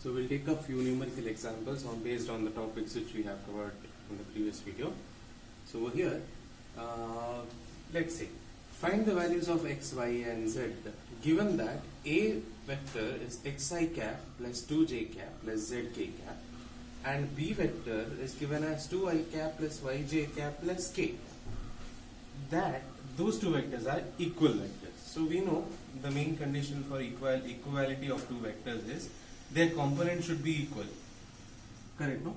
So we'll take a few numerical examples based on the topics which we have covered in the previous video. So over here, let's say, find the values of x, y and z given that a vector is xi cap plus 2j cap plus zk cap and b vector is given as 2i cap plus yj cap plus k. That those two vectors are equal vectors. So we know the main condition for equality of two vectors is their components should be equal. Correct, no?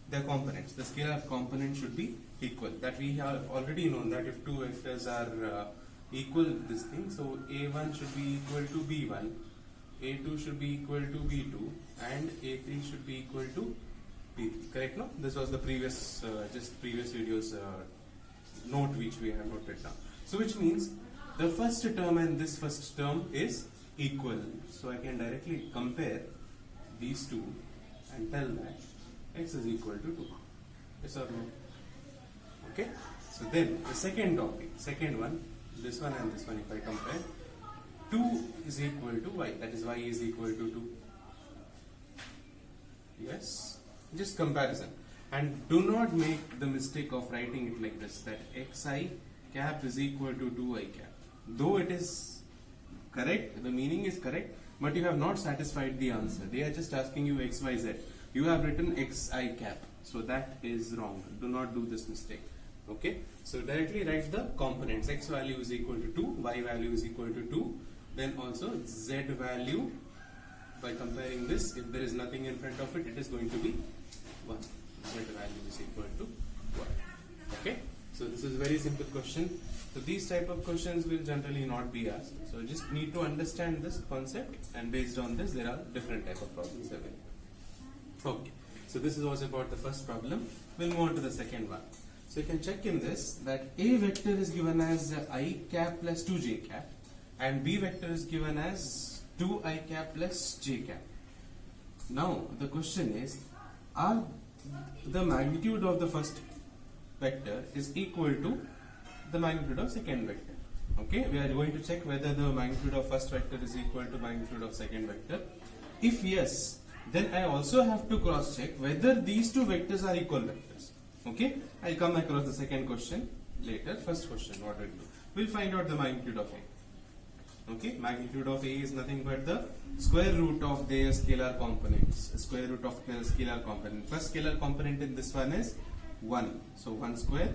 Their components, the scalar component should be equal. That we have already known that if two vectors are equal this thing, so a1 should be equal to b1, a2 should be equal to b2 and a3 should be equal to b3. Correct, no? This was the previous previous videos note which we have noted down. So which means the first term and this first term is equal. So I can directly compare these two and tell that x is equal to 2. Yes or no? Okay. So then the second topic, second one, this one and this one, if I compare, 2 is equal to y, that is y is equal to 2. Yes, just comparison. And do not make the mistake of writing it like this, that xi cap is equal to 2i cap. Though it is correct, the meaning is correct, but you have not satisfied the answer. They are just asking you x, y, z. You have written xi cap. So that is wrong. Do not do this mistake. Okay. So directly write the components. X value is equal to 2, y value is equal to 2. Then also z value, by comparing this, if there is nothing in front of it, it is going to be 1. Z value is equal to 1. Okay. So this is a very simple question. So these type of questions will generally not be asked. So just need to understand this concept, and based on this there are different type of problems available. Okay. So this is also about the first problem. We'll move on to the second one. So you can check in this that a vector is given as I cap plus 2j cap and b vector is given as 2i cap plus j cap. Now the question is, are the magnitude of the first vector is equal to the magnitude of second vector? Okay, we are going to check whether the magnitude of first vector is equal to magnitude of second vector. If yes, then I also have to cross check whether these two vectors are equal vectors. Okay, I'll come across the second question later. First question, what we'll do, we'll find out the magnitude of A. Okay, magnitude of A is nothing but the square root of their scalar components. Square root of the scalar component. First scalar component in this one is 1. So 1 square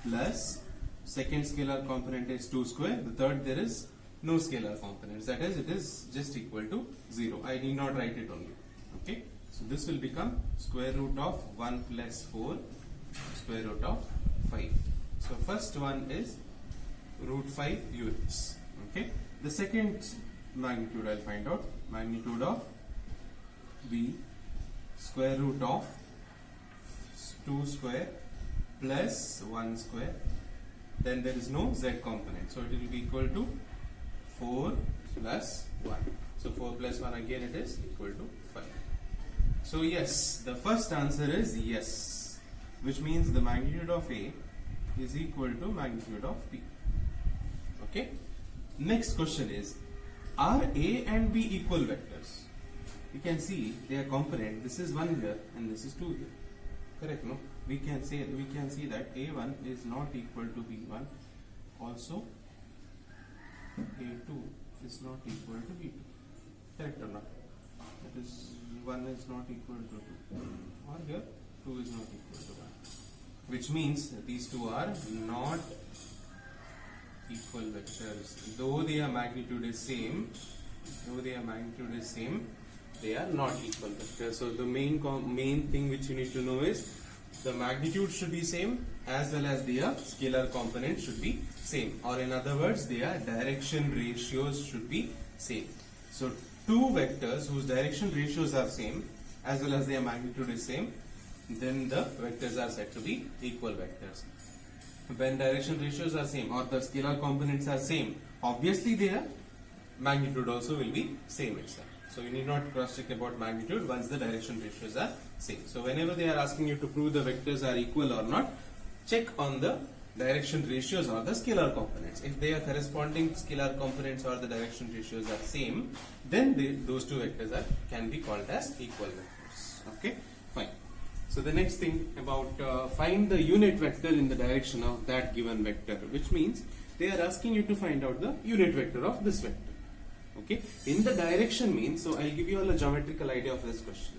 plus second scalar component is 2 square. The third, there is no scalar components. That is, it is just equal to 0. I need not write it only. Okay. So this will become square root of 1 plus 4 square root of 5. So first one is root 5 units. Okay. The second magnitude I'll find out. Magnitude of B square root of 2 square plus 1 square. Then there is no z component. So it will be equal to 4 plus 1. So 4 plus 1 again it is equal to 5. So yes, the first answer is yes, which means the magnitude of A is equal to magnitude of B. Okay. Next question is, are A and B equal vectors? You can see their component. This is 1 here and this is 2 here. Correct, no? We can see that A1 is not equal to B1. Also, A2 is not equal to B2. Correct or not? That is, 1 is not equal to 2. Or here, 2 is not equal to 1. Which means that these two are not equal vectors. Though their magnitude is same, they are not equal vectors. So the main thing which you need to know is the magnitude should be same as well as their scalar component should be same. Or in other words, their direction ratios should be same. So two vectors whose direction ratios are same as well as their magnitude is same, then the vectors are said to be equal vectors. When direction ratios are same or the scalar components are same, obviously their magnitude also will be same itself. So you need not cross check about magnitude once the direction ratios are same. So whenever they are asking you to prove the vectors are equal or not, check on the direction ratios or the scalar components. If they are corresponding scalar components or the direction ratios are same, then those two vectors can be called as equal vectors. Okay, fine. So the next thing about find the unit vector in the direction of that given vector, which means they are asking you to find out the unit vector of this vector. Okay, in the direction means, so I'll give you all a geometrical idea of this question.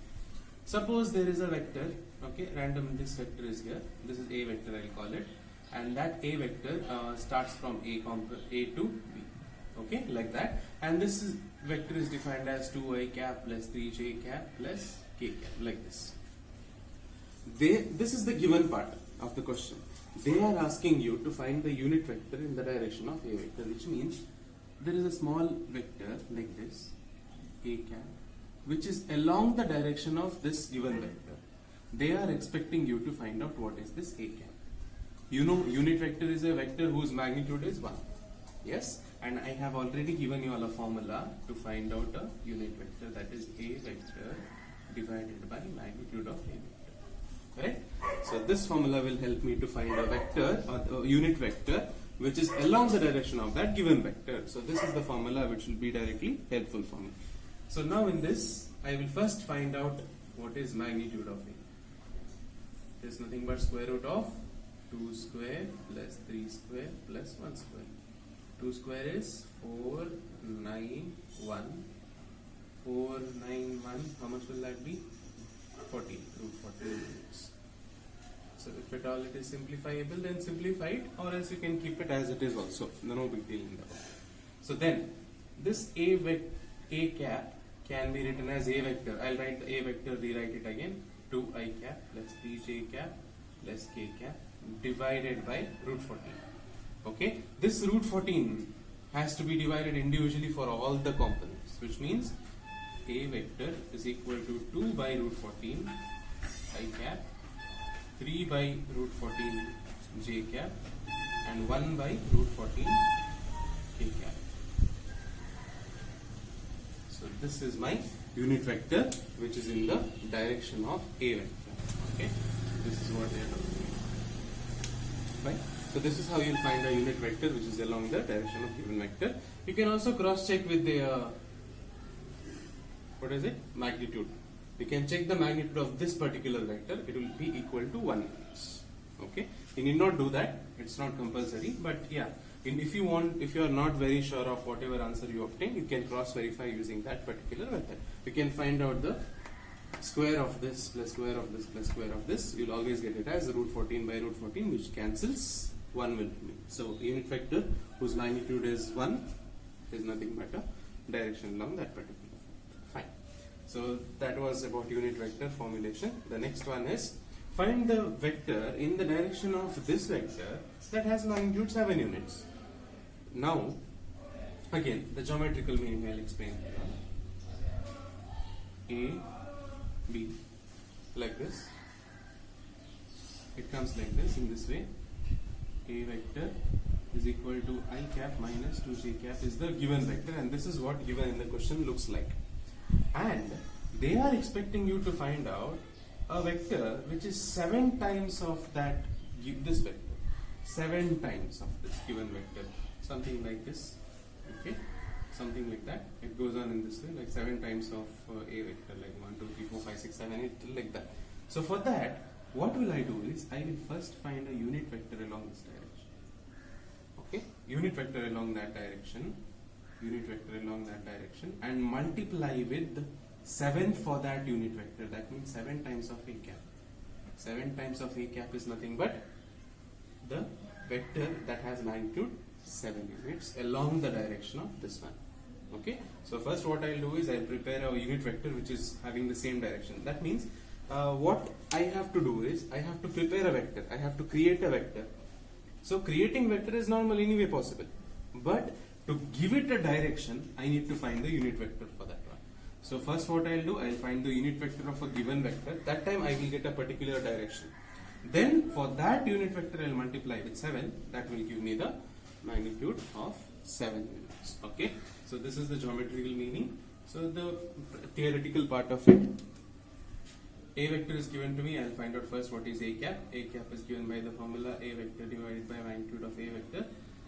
Suppose there is a vector, okay, random, this vector is here, this is A vector I'll call it, and that A vector starts from A to B, okay, like that, and this vector is defined as 2i cap plus 3j cap plus k cap, like this. This is the given part of the question. They are asking you to find the unit vector in the direction of A vector, which means there is a small vector like this, A cap, which is along the direction of this given vector. They are expecting you to find out what is this A cap. You know, unit vector is a vector whose magnitude is 1. Yes, and I have already given you all a formula to find out a unit vector, that is A vector divided by magnitude of A vector. Correct? So this formula will help me to find a vector or a unit vector which is along the direction of that given vector. So this is the formula which will be directly helpful for me. So now in this, I will first find out what is magnitude of A. It is nothing but square root of 2 square plus 3 square plus 1 square. 2 square is 4, 9, 1. 4, 9, 1. How much will that be? 40. Root 40 units. So if at all it is simplifiable, then simplify it, or else you can keep it as it is also. No big deal in that. So then this A cap can be written as A vector. I'll write the A vector, rewrite it again. 2i cap plus 3j cap plus k cap divided by root 14. Okay, this root 14 has to be divided individually for all the components, which means A vector is equal to 2 by root 14 I cap, 3 by root 14 j cap, and 1 by root 14 k cap. So this is my unit vector which is in the direction of A vector. Okay, this is what they are talking about. Fine. So this is how you will find a unit vector which is along the direction of given vector. You can also cross check with the what is it? Magnitude. You can check the magnitude of this particular vector. It will be equal to 1 units. Okay. You need not do that. It's not compulsory. But yeah, if you are not very sure of whatever answer you obtain, you can cross verify using that particular method. You can find out the square of this plus square of this plus square of this. You'll always get it as root 14 by root 14, which cancels 1 will remain. So unit vector whose magnitude is 1 is nothing but a direction along that particular. Fine. So that was about unit vector formulation. The next one is find the vector in the direction of this vector that has magnitude 7 units. Now, again, the geometrical meaning I'll explain here. A, B, like this. It comes like this, in this way. A vector is equal to I cap minus 2j cap is the given vector, and this is what given in the question looks like. And they are expecting you to find out a vector which is 7 times of this vector. 7 times of this given vector. Something like this. Okay? Something like that. It goes on in this way, like 7 times of A vector, like 1, 2, 3, 4, 5, 6, 7, 8, like that. So for that, what will I do is, I will first find a unit vector along this direction. Okay? Unit vector along that direction. Unit vector along that direction. And multiply with 7 for that unit vector. That means 7 times of A cap. 7 times of A cap is nothing but the vector that has magnitude 7 units along the direction of this one. Okay, so first what I'll do is I'll prepare a unit vector which is having the same direction. That means what I have to do is I have to prepare a vector. I have to create a vector. So creating vector is normal anyway possible, but to give it a direction I need to find the unit vector for that one. So first what I'll do, I'll find the unit vector of a given vector. That time I will get a particular direction. Then for that unit vector I'll multiply with 7. That will give me the magnitude of 7 units. Okay, so this is the geometrical meaning. So the theoretical part of it A vector is given to me. I'll find out first what is A cap. A cap is given by the formula A vector divided by magnitude of A vector.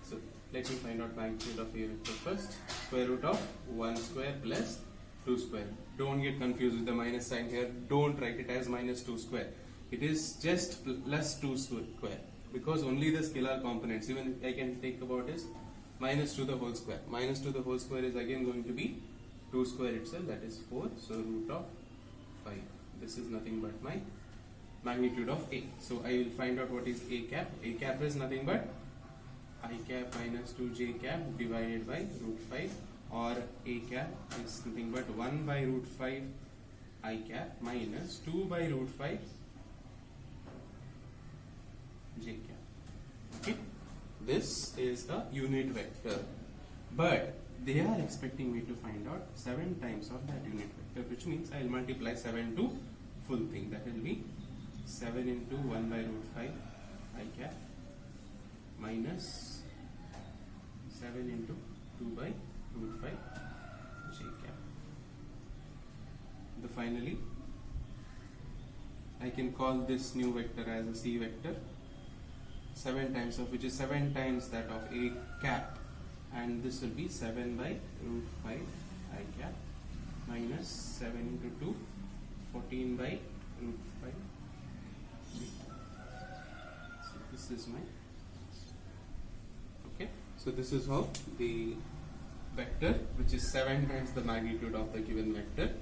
So let me find out magnitude of A vector first. Square root of 1 square plus 2 square. Don't get confused with the minus sign here. Don't write it as minus 2 square. It is just plus 2 square, because only the scalar components, even I can take about is minus 2 the whole square. Minus 2 the whole square is again going to be 2 square itself, that is 4. So root of 5. This is nothing but my magnitude of A. So I will find out what is A cap. A cap is nothing but I cap minus 2j cap divided by root 5, or A cap is nothing but 1 by root 5 I cap minus 2 by root 5 j cap. Okay, this is a unit vector, but they are expecting me to find out 7 times of that unit vector, which means I will multiply 7 to full thing. That will be 7 into 1 by root 5 I cap minus 7 into 2 by root 5 j cap. Finally, I can call this new vector as a C vector. 7 times of which is 7 times that of A cap, and this will be 7 by root 5 I cap minus 7 into 2, 14 by root 5. So this is my, okay, so this is how the vector, which is 7 times the magnitude of the given vector,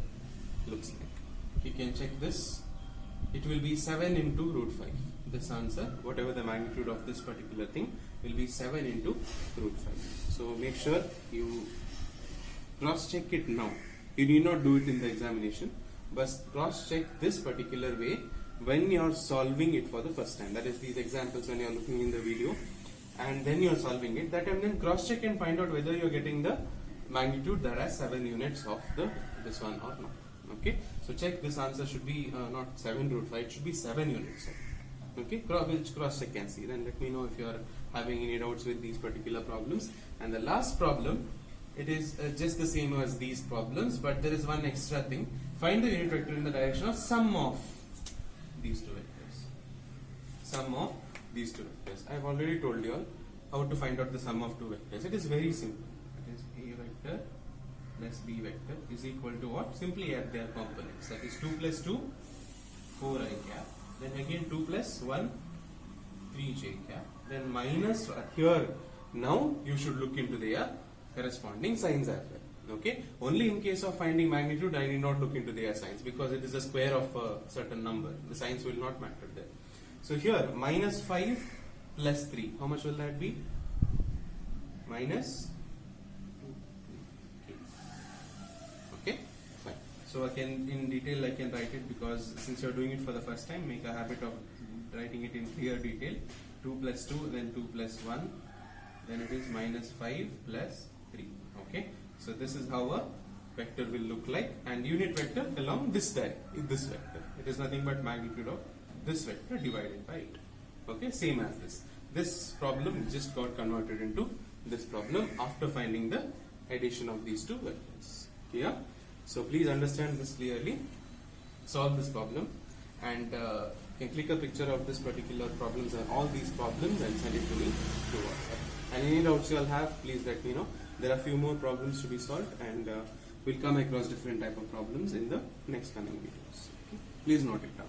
looks like. You can check this. It will be 7 into root 5. This answer, whatever the magnitude of this particular thing, will be 7 into root 5. So make sure you cross check it now. You need not do it in the examination, but cross check this particular way when you are solving it for the first time. That is, these examples when you are looking in the video and then you are solving it, that time then cross check and find out whether you are getting the magnitude that has 7 units of this one or not. Okay, so check this answer should be not 7 root 5, it should be 7 units. Okay, which cross check and see. Then let me know if you are having any doubts with these particular problems. And the last problem, it is just the same as these problems, but there is one extra thing. Find the unit vector in the direction of sum of these two vectors. Sum of these two vectors. I have already told you all how to find out the sum of two vectors. It is very simple. It is A vector plus B vector is equal to what? Simply add their components. That is 2 plus 2, 4 I cap. Then again 2 plus 1, 3 j cap. Then minus here. Now you should look into their corresponding signs as well. Okay. Only in case of finding magnitude, I need not look into their signs, because it is a square of a certain number. The signs will not matter there. So here minus 5 plus 3. How much will that be? Minus 2. Okay. Fine. So I can, in detail I can write it, because since you are doing it for the first time, make a habit of writing it in clear detail. 2 plus 2, then 2 plus 1, then it is minus 5 plus 3. Okay, so this is how a vector will look like, and unit vector along this vector. It is nothing but magnitude of this vector divided by it. Okay, same as this. This problem just got converted into this problem after finding the addition of these two vectors. Clear? So please understand this clearly. Solve this problem, and you can click a picture of this particular problems and all these problems and send it to me to WhatsApp. And any doubts you all have, please let me know. There are a few more problems to be solved, and we'll come across different type of problems in the next coming videos. Okay? Please note it down.